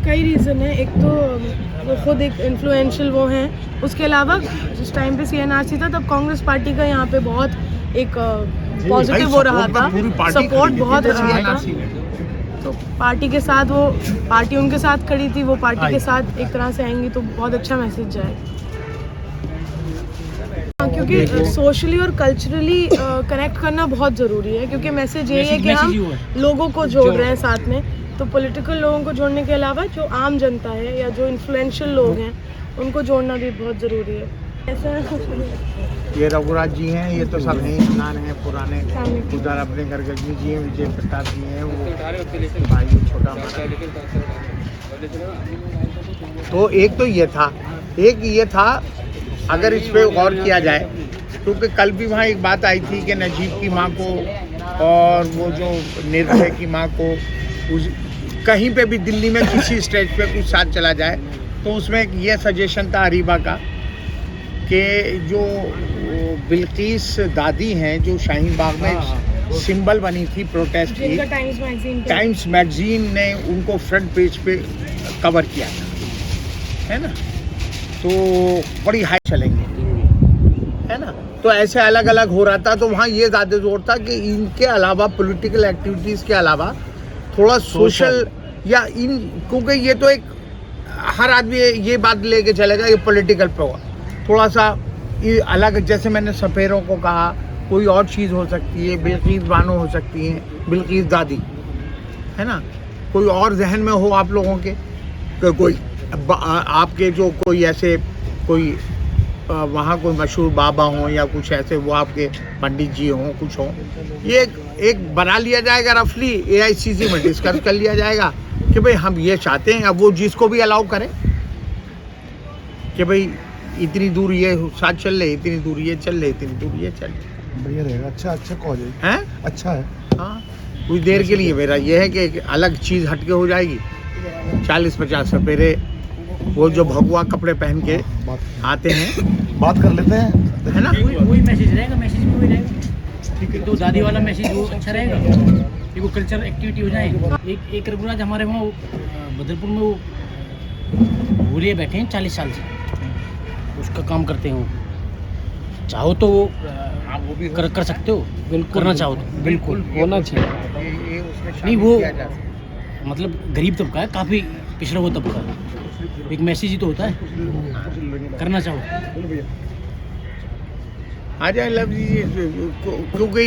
कई रीज़न है। एक तो वो खुद एक इन्फ्लुएंशियल वो हैं, उसके अलावा जिस टाइम पे CNRC था तब कांग्रेस पार्टी का यहाँ पे बहुत एक पॉजिटिव हो रहा था, सपोर्ट बहुत रहा था। तो पार्टी के साथ वो पार्टी उनके साथ खड़ी थी, वो पार्टी के साथ एक तरह से आएंगी तो बहुत अच्छा मैसेज जाएगा। क्योंकि सोशली और कल्चरली कनेक्ट करना बहुत ज़रूरी है, क्योंकि मैसेज यही है कि हम लोगों को जोड़ रहे हैं साथ में। तो पॉलिटिकल लोगों को जोड़ने के अलावा जो आम जनता है या जो इन्फ्लुएंशियल लोग हैं उनको जोड़ना भी बहुत ज़रूरी है। ऐसा ये रघुराज जी हैं, ये तो सब हैं स्नान हैं पुराने। उधर अपने घर गजनी जी हैं, विजय प्रताप जी हैं, वो भाई छोटा तो एक तो ये था, एक ये था अगर इस पे गौर किया जाए, क्योंकि कल भी वहाँ एक बात आई थी कि नजीब की माँ को और वो जो निर्भय की माँ को उस कहीं पे भी दिल्ली में किसी स्टेज पे कुछ साथ चला जाए तो उसमें एक ये सजेशन था अरीबा का कि जो बिल्किस दादी हैं जो शाहीन बाग में सिंबल बनी थी प्रोटेस्ट की, टाइम्स मैगजीन ने उनको फ्रंट पेज पे कवर किया था, है ना, तो बड़ी हाई चलेंगे, है ना। तो ऐसे अलग अलग हो रहा था, तो वहाँ ये ज़्यादा जोर था कि इनके अलावा पॉलिटिकल एक्टिविटीज़ के अलावा थोड़ा सोशल या इन, क्योंकि ये तो एक हर आदमी ये बात लेके चलेगा ये पॉलिटिकल पे हुआ, थोड़ा सा ये अलग, जैसे मैंने सपेरों को कहा, कोई और चीज़ हो सकती है, बिल्किस बानो हो सकती हैं, बिल्किस दादी, है ना, कोई और जहन में हो आप लोगों के, कोई आपके जो कोई ऐसे कोई वहाँ कोई मशहूर बाबा हों या कुछ ऐसे वो आपके पंडित जी हों, कुछ हों, ये एक बना लिया जाएगा रफली, AICC में डिस्कस कर लिया जाएगा कि भाई हम ये चाहते हैं, अब वो जिसको भी अलाउ करें कि भाई इतनी दूर ये साथ चल रहे, इतनी दूर ये चल रहे, इतनी दूर ये चल रहे, बढ़िया रहेगा। अच्छा कॉज है, अच्छा है। हाँ, कुछ देर के लिए मेरा ये है कि एक अलग चीज़ हटके हो जाएगी। 40-50 सपेरे वो जो भगवा कपड़े पहन के आते हैं, बात कर लेते हैं, है ना, वही मैसेज रहेगा, मैसेज भी वही रहेगा, ठीक है। तो दादी वाला मैसेज वो अच्छा रहेगा, एक वो कल्चरल एक्टिविटी हो जाए। एक रघुराज हमारे वहाँ बदरपुर में वो भूलिए बैठे हैं 40 साल से, उसका काम करते हैं वो, चाहो तो आप वो भी कर सकते हो, बिल्कुल करना चाहो तो बिल्कुल होना चाहिए। नहीं वो मतलब गरीब तबका है, काफ़ी पिछड़ा हुआ तबका है, एक मैसेज ही तो होता है, करना चाहो आ जाए लव जी, क्योंकि